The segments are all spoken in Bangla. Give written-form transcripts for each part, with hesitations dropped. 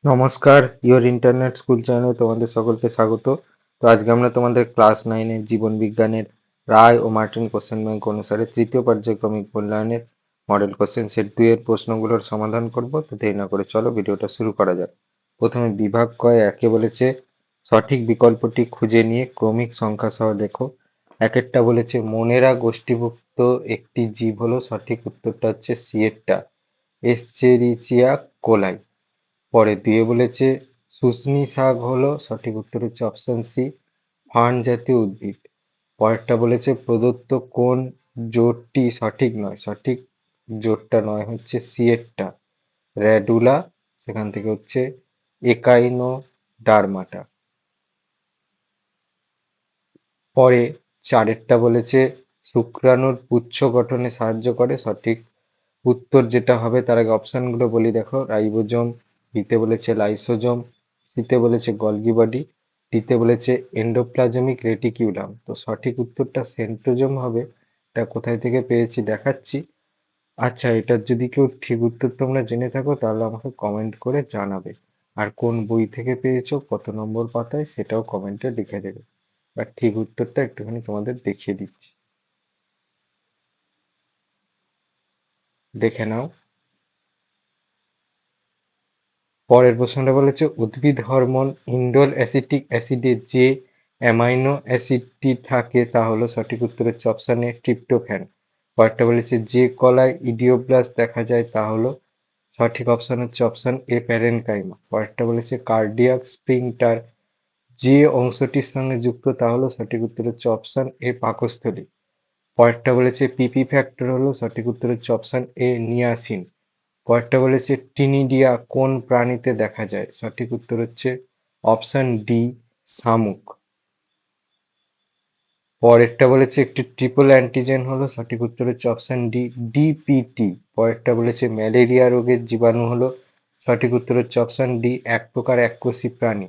নমস্কার, ইওর ইন্টারনেট স্কুল চ্যানেলে তোমাদের সকলকে স্বাগত। তো আজকে আমরা তোমাদের ক্লাস 9-এর জীবন বিজ্ঞানের রায় ও মার্টিন কোশ্চেন ব্যাংক অনুসারে তৃতীয় পর্যায়ক্রমিক মূল্যায়নের মডেল কোশ্চেন সেট 2 এর প্রশ্নগুলোর সমাধান করব। তো দেরি না করে চলো ভিডিওটা শুরু করা যাক। প্রথমে বিভাগ কয় একে বলেছে সঠিক বিকল্পটি খুঁজে নিয়ে ক্রমিক সংখ্যা সহ লেখো। একেরটা বলেছে মনেরা গোষ্ঠীভুক্ত একটি জীব হলো, সঠিক উত্তরটা হচ্ছে সি এরটা, এস্চেরিচিয়া কোলাই। পরে দিয়ে বলেছে শুষ্নী শাক হলো, সঠিক উত্তর হচ্ছে অপশন সি, ফার্ন জাতীয় উদ্ভিদ। পরেরটা বলেছে প্রদত্ত কোন জোটটি সঠিক নয়, সঠিক জোটটা নয় হচ্ছে সি এরটা, র্যাডুলা, সেখান থেকে হচ্ছে একাইনোডার্মাটা। পরে চারেরটা বলেছে শুক্রাণুর পুচ্ছ গঠনে সাহায্য করে, সঠিক উত্তর যেটা হবে তার আগে অপশনগুলো বলি দেখো। রাইবোজোম, বিতে বলেছে লাইসোজোম, সিতে বলেছে গলগি বডি, ডিতে বলেছে এন্ডোপ্লাজমিক রেটিকিউলাম। তো সঠিক উত্তরটা সেন্ট্রোজোম হবে। এটা কোথায় থেকে পেয়েছি দেখাচ্ছি। আচ্ছা, এটার যদি কেউ ঠিক উত্তর তোমরা জেনে থাকো তাহলে আমাকে কমেন্ট করে জানাবে, আর কোন বই থেকে পেয়েছো কত নম্বর পাতায় সেটাও কমেন্টে লিখে দেবে। আর ঠিক উত্তরটা একটুখানি তোমাদের দেখিয়ে দিচ্ছি, দেখে নাও। পরের প্রশ্নটা বলেছে উদ্ভিদ হরমোন ইন্ডোল অ্যাসিটিক অ্যাসিডে যে অ্যামাইনো অ্যাসিডটি থাকে তা হলো, সঠিক উত্তর হচ্ছে অপশন এ ট্রিপ্টোফ্যান। পরেরটা বলেছে যে কলায় ইডিওব্লাস্ট দেখা যায় তা হলো, সঠিক অপশন হচ্ছে অপশন এ প্যারেনকাইমা। পরেরটা বলেছে কার্ডিয়াক স্প্রিংটার যে অংশটির সঙ্গে যুক্ত তা হলো, সঠিক উত্তর হচ্ছে অপশন এ পাকস্থলী। পরেরটা বলেছে পিপি ফ্যাক্টর হলো, সঠিক উত্তর হচ্ছে অপশন এ নিয়াসিন। পরেরটা বলেছে টিনিডিয়া কোন প্রাণীতে দেখা যায়, সঠিক উত্তর হচ্ছে অপশন ডি, শামুক। পরেরটা বলেছে একটি ট্রিপল অ্যান্টিজেন হলো, সঠিক উত্তর হচ্ছে অপশন ডি, ডিপিটি। পরেরটা বলেছে ম্যালেরিয়া রোগের জীবাণু হলো, সঠিক উত্তর হচ্ছে অপশন ডি, এক প্রকার এককোষী প্রাণী।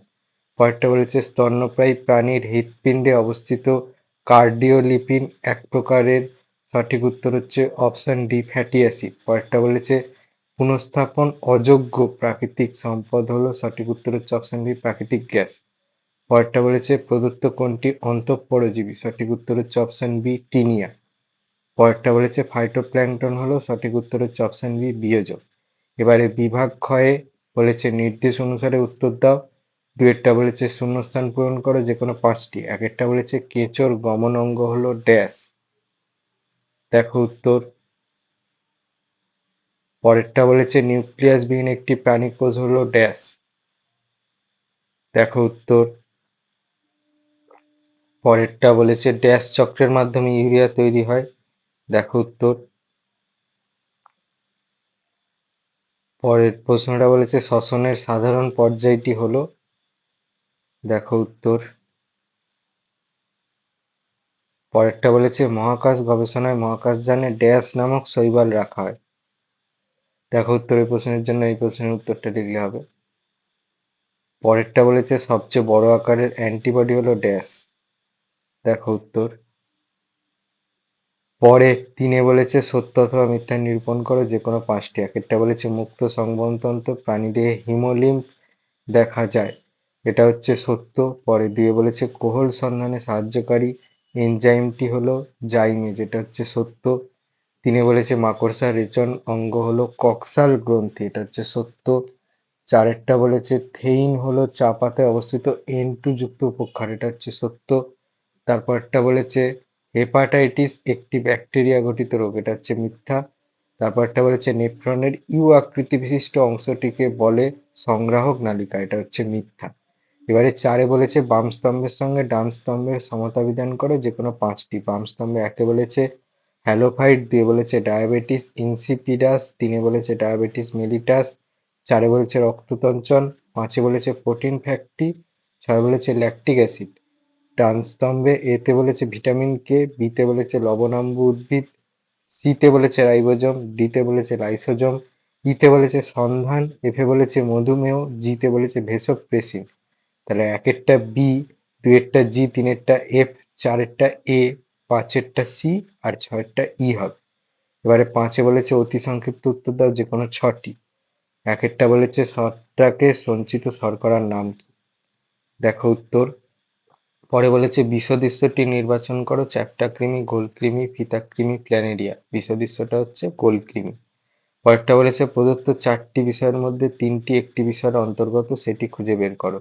পরেরটা বলেছে স্তন্যপায়ী প্রাণীর হৃৎপিণ্ডে অবস্থিত কার্ডিওলিপিন এক প্রকারের, সঠিক উত্তর হচ্ছে অপশন ডি, ফ্যাটি অ্যাসিড। পরেরটা বলেছে পুনঃস্থাপন অযোগ্য প্রাকৃতিক সম্পদ হলো, সঠিক উত্তর হচ্ছে অপশন বি, প্রাকৃতিক গ্যাস। পরেরটা বলেছে প্রদত্ত কোনটি অন্তঃপরজীবী, সঠিক উত্তর হচ্ছে অপশন বি, টিনিয়া। পরেরটা বলেছে ফাইটোপ্ল্যাঙ্কটন হলো, সঠিক উত্তর হচ্ছে অপশন বি, বিয়োজক। এবারে বিভাগ ক্ষয়ে বলেছে নির্দেশ অনুসারে উত্তর দাও। দুয়েরটা বলেছে শূন্যস্থান পূরণ করো যে কোনো পাঁচটি। একেরটা বলেছে কেঁচোর গমন অঙ্গ হলো ড্যাশ, দেখো উত্তর। পরেরটা বলেছে নিউক্লিয়াস বিহীন একটি প্রাণী কোষ হলো ড্যাশ, দেখো উত্তর। পরেরটা বলেছে ড্যাশ চক্রের মাধ্যমে ইউরিয়া তৈরি হয়, দেখো উত্তর। পরের প্রশ্নটা বলেছে শ্বসনের সাধারণ পর্যায়টি হলো, দেখো উত্তর। পরেরটা বলেছে মহাকাশ গবেষণায় মহাকাশযানে ড্যাশ নামক শৈবাল রাখা হয়, দেখো উত্তর। এই প্রশ্নের জন্য এই প্রশ্নের উত্তরটা লিখলে হবে। পরেরটা বলেছে সবচেয়ে বড় আকারের অ্যান্টিবডি হলো ড্যাশ, দেখো উত্তর। পরে তিনে বলেছে সত্য অথবা মিথ্যা নিরূপণ করো যে কোনো পাঁচটি। একেরটা বলেছে মুক্ত সংবহনতন্ত্র প্রাণীদেহে হিমোলিম্ফ দেখা যায়, এটা হচ্ছে সত্য। পরে দিয়ে বলেছে কোহল সন্ধানে সাহায্যকারী এনজাইমটি হলো জাইমে, যেটা হচ্ছে সত্য। তিনে বলেছে মাকড়সার রেচন অঙ্গ হলো কক্সাল গ্রন্থি, এটা হচ্ছে সত্য। চারেরটা বলেছে থেইন হলো চা পাতায় অবস্থিত N2 যুক্ত উপক্ষার, এটা হচ্ছে সত্য। তারপরটা বলেছে হেপাটাইটিস একটি ব্যাকটেরিয়া ঘটিত রোগ, এটা হচ্ছে মিথ্যা। তারপরটা বলেছে নেফ্রনের ইউ আকৃতি বিশিষ্ট অংশটিকে বলে সংগ্রাহক নালিকা, এটা হচ্ছে মিথ্যা। এবারে চারে বলেছে বাম স্তম্ভের সঙ্গে ডান স্তম্ভের সমতা বিধান করো যে কোনো পাঁচটি। বাম স্তম্ভে একে বলেছে হ্যালোফাইট, দিয়ে বলেছে ডায়াবেটিস ইনসিপিডাস, তিনে বলেছে ডায়াবেটিস মেলিটাস, চারে বলেছে রক্ততঞ্চন, পাঁচে বলেছে প্রোটিন ফ্যাক্টি, ছয় বলেছে ল্যাকটিক অ্যাসিড। ডান স্তম্ভে এতে বলেছে ভিটামিন কে, বিতে বলেছে লবণাম্ব উদ্ভিদ, সিতে বলেছে রাইবোজোম, ডিতে বলেছে লাইসোজোম, ইতে বলেছে সন্ধান, এফে বলেছে মধুমেহ, জিতে বলেছে ভেসোপ্রেসিন। তাহলে একেরটা বি, দুইয়েরটা জি, তিনেরটা এফ, চারেরটা এ, পাঁচেরটা সি, আর ছয়েরটা ই হবে। এবারে পাঁচে বলেছে অতি সংক্ষিপ্ত উত্তর দাও যে কোনো ছটি। একেরটা বলেছে ছত্রাকে সঞ্চিত শর্করার নাম কি? দেখো উত্তর। পরে বলেছে বিষদৃশ্যটি নির্বাচন করো, চ্যাপ্টাকৃমি, গোলকৃমি, ফিতাকৃমি, প্ল্যানেরিয়া। বিষদৃশ্যটা হচ্ছে গোলকৃমি। পরেরটা বলেছে প্রদত্ত 4টি বিষয়ের মধ্যে 3টি একটি বিষয়ের অন্তর্গত, সেটি খুঁজে বের করো।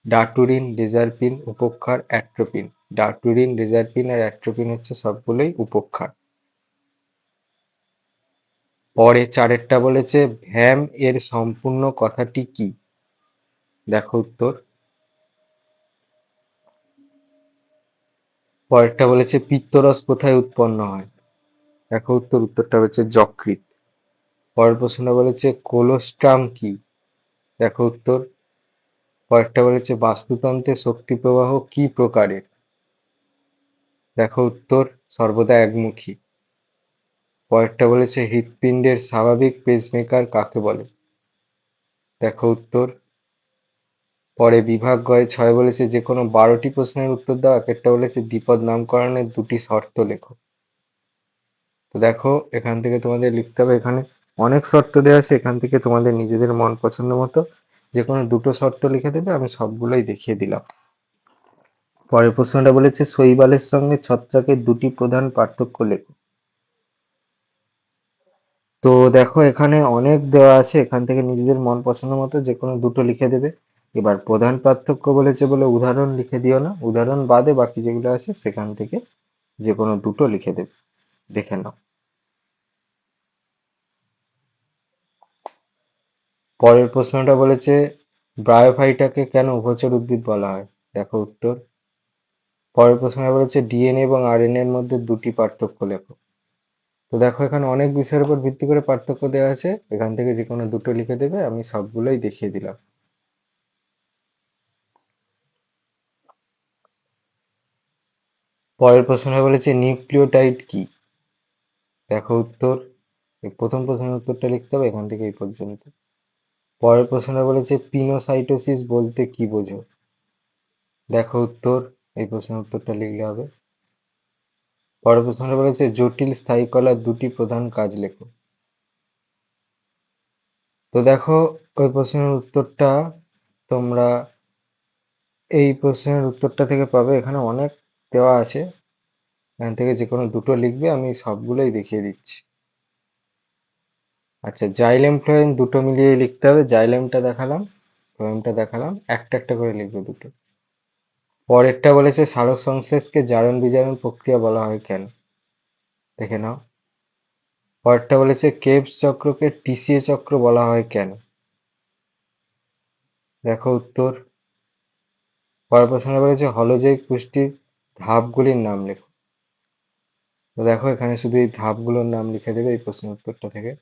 ডাটুরিন, রেজারপিন, উপক্ষার, অ্যাট্রোপিন। ডাটুরিন, রেজারপিন আর অ্যাট্রোপিন হচ্ছে সবগুলোই উপক্ষার। পরে 4টা বলেছে ভ্যাম এর সম্পূর্ণ কথাটি কি? দেখো উত্তর। পরেরটা বলেছে পিত্তরস কোথায় উৎপন্ন হয়? দেখো উত্তর। উত্তরটা হচ্ছে যকৃৎ। পরের প্রশ্নটা বলেছে কোলোস্ট্রাম কি? দেখো উত্তর। পরেরটা বলেছে বাস্তুতন্ত্রে শক্তি প্রবাহ কি প্রকারের? দেখো উত্তর। সর্বদা একমুখী। পরেরটা বলেছে হৃৎপিণ্ডের স্বাভাবিক পেসমেকার কাকে বলে? দেখো উত্তর। পরে বিভাগ গয়ে 6 বলেছে যে কোনো 12টি প্রশ্নের উত্তর দাও। একটা বলেছে দ্বিপদ নামকরণের 2টি শর্ত লেখো। তো দেখো এখান থেকে তোমাদের লিখতে হবে, এখানে অনেক শর্ত দেওয়া আছে, এখান থেকে তোমাদের নিজেদের মন পছন্দ মতো যে কোনো 2টো শর্ত লিখে দেবে, আমি সবগুলোই দেখিয়ে দিলাম। পরের প্রশ্নটা বলেছে শৈবালের সঙ্গে ছত্রাকের 2টি প্রধান পার্থক্য লেখো। তো দেখো এখানে অনেক দেওয়া আছে, এখান থেকে নিজেদের মন পছন্দ মতো যে কোনো 2টো লিখে দেবে। এবার প্রধান পার্থক্য বলেছে বলে উদাহরণ লিখে দিও না, উদাহরণ বাদে বাকি যেগুলো আছে সেখান থেকে যে কোনো 2টো লিখে দেবে। দেখে নাও। পরের প্রশ্নটা বলেছে ব্রায়োফাইটাকে কেন উভচর উদ্ভিদ বলা হয়? দেখো উত্তর। পরের প্রশ্নটা বলেছে ডিএনএ এবং আরএনএ এর মধ্যে 2টি পার্থক্য লেখো। তো দেখো এখানে অনেক বিষয়ের উপর ভিত্তি করে পার্থক্য দেওয়া আছে, এখান থেকে যে কোনো 2টো লিখে দেবে, আমি সবগুলোই দেখিয়ে দিলাম। পরের প্রশ্নটা বলেছে নিউক্লিওটাইড কি? দেখো উত্তর। এই প্রথম প্রশ্নের উত্তরটা লিখতে হবে, এখান থেকে এই পর্যন্ত। পরের প্রশ্নটা বলেছে পিনোসাইটোসিস বলতে কি বোঝো? দেখো উত্তর। এই প্রশ্নের উত্তরটা লিখলে হবে। পরের প্রশ্নটা বলেছে জটিল স্থায়ী কলার 2টি প্রধান কাজ লেখো। তো দেখো ওই প্রশ্নের উত্তরটা তোমরা এই প্রশ্নের উত্তরটা থেকে পাবে, এখানে অনেক দেওয়া আছে, এখান থেকে যে কোনো 2টো লিখবে, আমি সবগুলোই দেখিয়ে দিচ্ছি। আচ্ছা, জাইলেম ফ্লোয়েম 2টো মিলিয়ে লিখতে হবে, জাইলেমটা দেখালাম, ফ্লোয়েমটা দেখালাম, একটা একটা করে লিখবে 2টো। পরেরটা বলেছে সালোক সংশ্লেষকে জারণ বিজারণ প্রক্রিয়া বলা হয় কেন? দেখে নাও। পরেরটা বলেছে কেবস চক্রকে টিসিএ চক্র বলা হয় কেন? দেখো উত্তর। পরের প্রশ্নটা বলেছে হলোজৈবিক পুষ্টির ধাপগুলির নাম লেখো। তো দেখো এখানে শুধু এই ধাপগুলোর নাম লিখে দেবে এই প্রশ্নের উত্তরটা থেকে।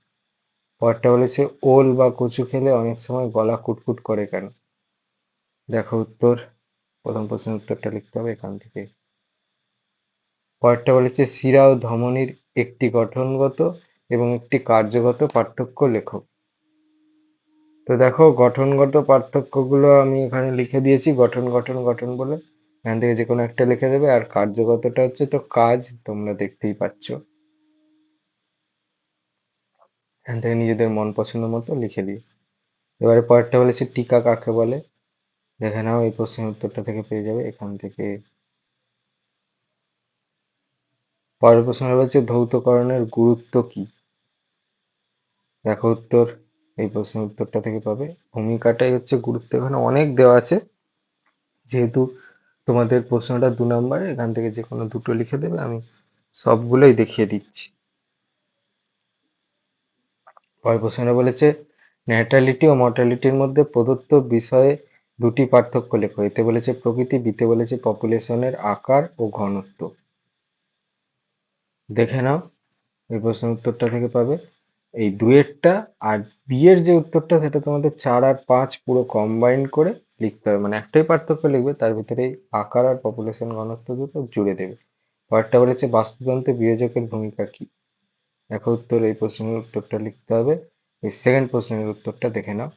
পরেরটা বলেছে ওল বা কচু খেলে অনেক সময় গলা কুটকুট করে কেন? দেখো উত্তর। প্রথম প্রশ্নের উত্তরটা লিখতে হবে এখান থেকে। পরেরটা বলেছে শিরা ও ধমনীর একটি গঠনগত এবং একটি কার্যগত পার্থক্য লেখো। তো দেখো গঠনগত পার্থক্যগুলো আমি এখানে লিখে দিয়েছি, গঠন গঠন গঠন বলে, এখান থেকে যে কোনো একটা লিখে দেবে। আর কার্যগতটা হচ্ছে তো কাজ, তোমরা দেখতেই পাচ্ছ, এখান থেকে নিজেদের মন পছন্দ মতো লিখে দিই। এবারে পরেরটা বলেছে টিকা কাকে বলে? দেখে নাও, এই প্রশ্নের উত্তরটা থেকে পেয়ে যাবে এখান থেকে। পরের প্রশ্নটা বলছে ধৌতকরণের গুরুত্ব কি? দেখো উত্তর। এই প্রশ্নের উত্তরটা থেকে পাবে। ভূমিকাটাই হচ্ছে গুরুত্ব, এখানে অনেক দেওয়া আছে, যেহেতু তোমাদের প্রশ্নটা 2 নম্বরে, এখান থেকে যে কোনো 2টো লিখে দেবে, আমি সবগুলোই দেখিয়ে দিচ্ছি। পরের প্রশ্নটা বলেছে ন্যাটালিটি ও মর্টালিটির মধ্যে প্রদত্ত বিষয়ে 2টি পার্থক্য লেখো। এতে বলেছে প্রকৃতি, বিতে বলেছে পপুলেশনের আকার ও ঘনত্ব। দেখে নাও, এই প্রশ্নের উত্তরটা থেকে পাবে এই 2-এরটা। আর বিয়ের যে উত্তরটা সেটা তোমাদের 4 আর 5 পুরো কম্বাইন করে লিখতে হবে, মানে একটাই পার্থক্য লিখবে, তার ভিতরে আকার আর পপুলেশন ঘনত্ব দুটো জুড়ে দেবে। পরেরটা বলেছে বাস্তুতন্ত্রে বিয়োজকের ভূমিকা কি? দেখো উত্তর। এই প্রশ্নের উত্তরটা লিখতে হবে। এই সেকেন্ড প্রশ্নের উত্তরটা দেখে নাও।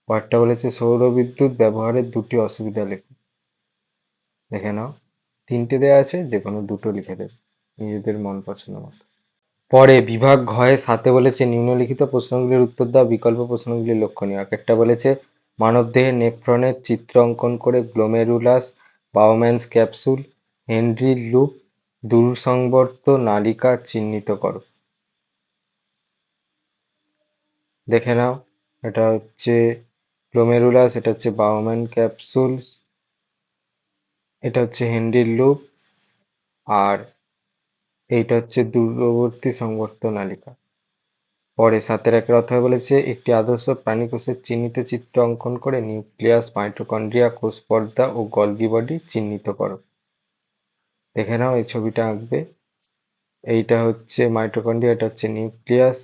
পরেরটা বলেছে সৌরবিদ্যুৎ ব্যবহারের 2টি অসুবিধা লেখো। দেখে নাও, 3টে দেওয়া আছে, যে কোনো 2টো লিখে দেবে নিজেদের মন পছন্দ মতো। পরে বিভাগ ঘয়ে ৭ বলেছে নিম্নলিখিত প্রশ্নগুলির উত্তর দাও, বিকল্প প্রশ্নগুলি লক্ষণীয়। একটা বলেছে মানবদেহে নেফ্রনের চিত্র অঙ্কন করে গ্লোমেরুলাস বাউম্যানস ক্যাপসুল হেনরি লুপ দূরসংবর্ত নালিকা চিহ্নিত করো। দেখে নাও, এটা হচ্ছে গ্লোমেরুলাস, এটা হচ্ছে বাউম্যান ক্যাপসুলস, এটা হচ্ছে হেনরি লুপ, আর এইটা হচ্ছে দূরবর্তী সংবর্ত নালিকা। পরে ৭-১ অধ্যায় বলেছে একটি আদর্শ প্রাণীকোষের চিহ্নিত চিত্র অঙ্কন করে নিউক্লিয়াস, মাইটোকন্ড্রিয়া, কোষ পর্দা ও গলগি বডি চিহ্নিত করো। দেখে নাও, এই ছবিটা আঁকবে। এইটা হচ্ছে মাইটোকন্ড্রিয়া, এটা হচ্ছে নিউক্লিয়াস,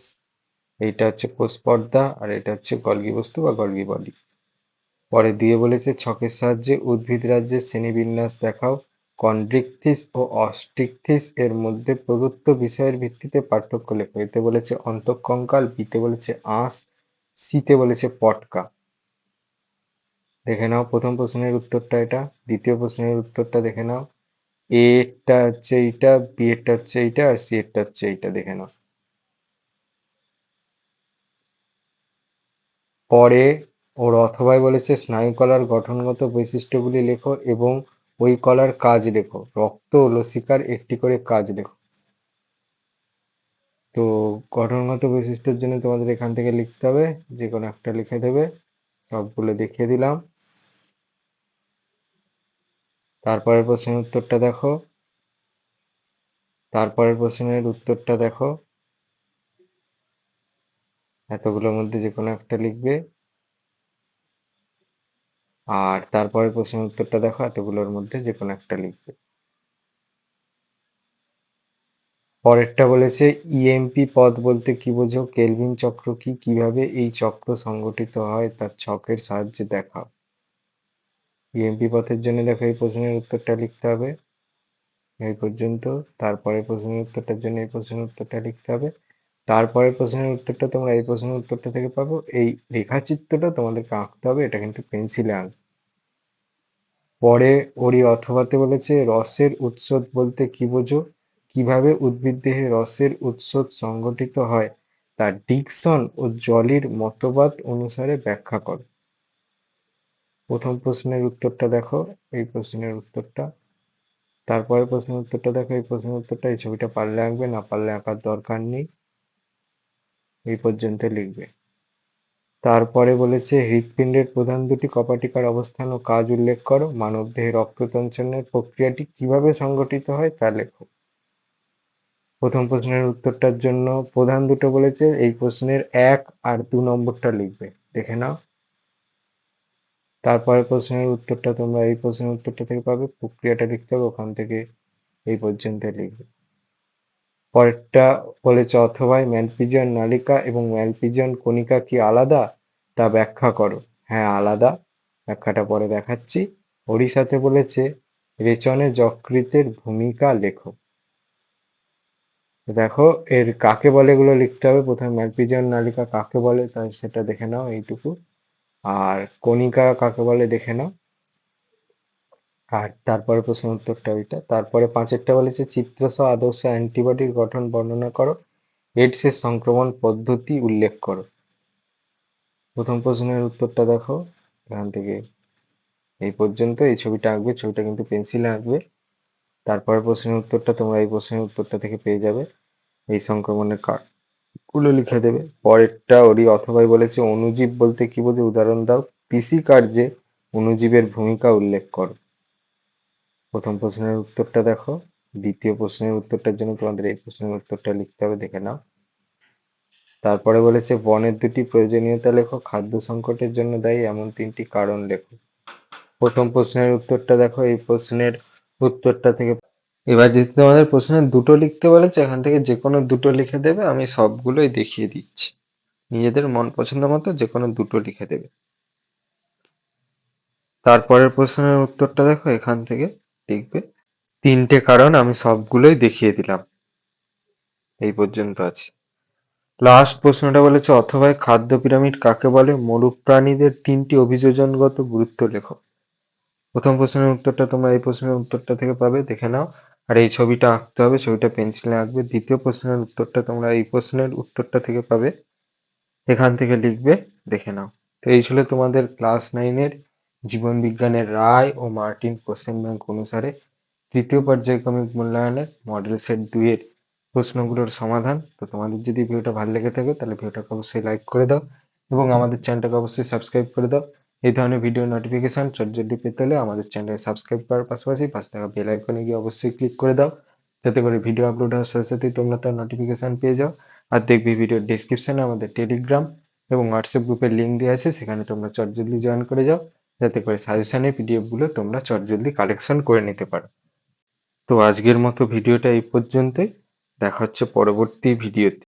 এইটা হচ্ছে কোষ পর্দা, আর এটা হচ্ছে গলগি বস্তু বা গলগি বডি। পরে দিয়ে বলেছে ছকের সাহায্যে উদ্ভিদ রাজ্যের শ্রেণীবিন্যাস দেখাও। কন্ড্রিকথিস ও অস্ট্রিকথিস এর মধ্যে প্রদত্ত বিষয়ের ভিত্তিতে পার্থক্য লেখো। এতে বলেছে অন্তঃকঙ্কাল, বিতে বলেছে আঁশ, সিতে বলেছে পটকা। দেখে নাও, প্রথম প্রশ্নের উত্তরটা এটা, দ্বিতীয় প্রশ্নের উত্তরটা দেখে নাও। এ এরটা হচ্ছে এইটা, বি এরটা হচ্ছে এইটা, আর সি এরটা হচ্ছে এইটা। দেখে নাও। পরে ওর অথবায় বলেছে স্নায়ু কলার গঠনগত বৈশিষ্ট্যগুলি লেখো এবং ওই কলার কাজ লেখো। রক্ত ও লসিকার একটি করে কাজ লেখো। তো গঠনগত বৈশিষ্ট্যের জন্য তোমাদের এখান থেকে লিখতে হবে, যে কোনো একটা লিখে দেবে। সবগুলো দেখিয়ে দিলাম। তারপরের প্রশ্নের উত্তরটা দেখো, তারপরের প্রশ্নের উত্তরটা দেখো, এতগুলোর মধ্যে যে কোনো একটা লিখবে। আর তারপরের প্রশ্নের উত্তরটা দেখো, এতগুলোর মধ্যে যে কোনো একটা লিখবে। পরেরটা বলেছে ইএমপি পদ বলতে কি বোঝো, কেলভিন চক্র কি, কিভাবে এই চক্র সংগঠিত হয় তার ছকের সাহায্যে দেখাও। ইএমপি পথের জন্য দেখো এই প্রশ্নের উত্তরটা লিখতে হবে এই পর্যন্ত। তারপরে প্রশ্নের উত্তরটার জন্য এই প্রশ্নের উত্তরটা লিখতে হবে। তারপরে প্রশ্নের উত্তরটা তোমরা এই প্রশ্নের উত্তরটা থেকে পাবো। এই রেখাচিত্রটা তোমাদেরকে আঁকতে হবে, এটা কিন্তু পেন্সিলে আঁক। পরে ওরই অথবাতে বলেছে রসের উৎস বলতে কি বোঝো, কিভাবে উদ্ভিদ দেহে রসের উৎস সংগঠিত হয় তা ডিকসন ও জলির মতবাদ অনুসারে ব্যাখ্যা করো। প্রথম প্রশ্নের উত্তরটা দেখো, এই প্রশ্নের উত্তরটা। তারপরে প্রশ্নের উত্তরটা দেখো, এই প্রশ্নের উত্তরটা। এই ছবিটা পারলে আঁকবে, না পারলে আঁকার দরকার নেই, এই পর্যন্ত লিখবে। তারপরে বলেছে হৃৎপিণ্ডের প্রধান দুটি কপাটিকার অবস্থান ও কাজ উল্লেখ করো। মানবদেহে রক্ত সঞ্চালনের প্রক্রিয়াটি কিভাবে সংগঠিত হয় তা লেখো। প্রথম প্রশ্নের উত্তরটার জন্য প্রধান দুটো বলেছে, এই প্রশ্নের ১ আর ২ নম্বরটা লিখবে। দেখে নাও। তারপরে প্রশ্নের উত্তরটা তোমরা এই প্রশ্নের উত্তরটা থেকে পাবে, প্রক্রিয়াটা লিখতে হবে, ওখান থেকে এই পর্যন্ত লিখবে। পরেরটা বলেছে অথবায় ম্যালপিজিয়ান নালিকা এবং ম্যালপিজিয়ান কণিকা কি আলাদা তা ব্যাখ্যা করো। হ্যাঁ, আলাদা, ব্যাখ্যাটা পরে দেখাচ্ছি। ওড়িশাতে বলেছে রেচনে যকৃতের ভূমিকা লেখো। দেখো, এর কাকে বলে এগুলো লিখতে হবে। প্রথমে ম্যালপিজিয়ান নালিকা কাকে বলে তাই সেটা দেখে নাও, এইটুকু। আর কণিকা কাকে বলে দেখে নাও। আর তারপরে প্রশ্ন উত্তরটা ওইটা। তারপরে ৫-এরটা বলেছে চিত্রসহ আদর্শ অ্যান্টিবডির গঠন বর্ণনা করো। এইডসের সংক্রমণ পদ্ধতি উল্লেখ করো। প্রথম প্রশ্নের উত্তরটা দেখো, এখান থেকে এই পর্যন্ত। এই ছবিটা আঁকবে, ছবিটা কিন্তু পেন্সিলে আঁকবে। তারপরে প্রশ্নের উত্তরটা তোমরা এই প্রশ্নের উত্তরটা থেকে পেয়ে যাবে। এই সংক্রমণের কারণগুলো লিখে দেবে। পরেরটা ওরই অথবাই বলেছে অণুজীব বলতে কি বোঝো, উদাহরণ দাও। কৃষি কার্যে অণুজীবের ভূমিকা উল্লেখ করো। প্রথম প্রশ্নের উত্তরটা দেখো, দ্বিতীয় প্রশ্নের উত্তরটার জন্য তোমাদের এই প্রশ্নের উত্তরটা লিখতে হবে। দেখে নাও। তারপরে বলেছে বনের দুটি প্রয়োজনীয়তা লেখো। খাদ্য সংকটের জন্য দায়ী এমন ৩টি কারণ লেখো। প্রথম প্রশ্নের উত্তরটা দেখো, এই প্রশ্নের উত্তরটা থেকে। এবার যেহেতু তোমাদের প্রশ্নে দুটো লিখতে বলেছে, এখান থেকে যে কোনো দুটো লিখে দেবে। আমি সবগুলোই দেখিয়ে দিচ্ছি, নিজেদের মন পছন্দ মতো যে কোনো দুটো লিখে দেবে। তারপরের প্রশ্নের উত্তরটা দেখো, এখান থেকে লিখবে। ৩টে কারণ আমি সবগুলোই দেখিয়ে দিলাম, এই পর্যন্ত আছে। লাস্ট প্রশ্নটা বলেছে অথবা খাদ্য পিরামিড কাকে বলে, মরু প্রাণীদের ৩টি অভিযোজনগত গুরুত্ব লেখো। প্রথম প্রশ্নের উত্তরটা তোমরা এই প্রশ্নের উত্তরটা থেকে পাবে, দেখে নাও। আর এই ছবিটা আঁকতে হবে, ছবিটা পেন্সিলে আঁকবে। দ্বিতীয় প্রশ্নের উত্তরটা তোমরা এই প্রশ্নের উত্তরটা থেকে পাবে, এখান থেকে লিখবে, দেখে নাও। তো এই ছিল তোমাদের ক্লাস 9 এর জীবন বিজ্ঞানের রায় ও মার্টিন কোশ্চেন ব্যাংক অনুসারে তৃতীয় পর্যায়ক্রমিক মূল্যায়নের মডেল সেট 2 এর প্রশ্নগুলোর সমাধান। তো তোমাদের যদি ভিডিওটা ভালো লেগে থাকে তাহলে ভিডিওটাকে অবশ্যই লাইক করে দাও এবং আমাদের চ্যানেলটাকে অবশ্যই সাবস্ক্রাইব করে দাও। এই ধরনের ভিডিও নোটিফিকেশন চটজলদি পেতে হলে আমাদের চ্যানেলকে সাবস্ক্রাইব করার পাশাপাশি পাশে থাকা বেল আইকনে গিয়ে অবশ্যই ক্লিক করে দাও, যাতে করে ভিডিও আপলোড হওয়ার সাথে সাথেই তোমরা তার নোটিফিকেশন পেয়ে যাও। আর দেখবে ভিডিওর ডেসক্রিপশনে আমাদের টেলিগ্রাম এবং হোয়াটসঅ্যাপ গ্রুপের লিঙ্ক দেওয়া আছে, সেখানে তোমরা চটজলদি জয়েন করে যাও, যাতে করে সাজেশনের পিডিএফ গুলো তোমরা চটজলদি কালেকশন করে নিতে পারো। তো আজকের মতো ভিডিওটা এই পর্যন্তই। দেখা হচ্ছে পরবর্তী ভিডিওতে।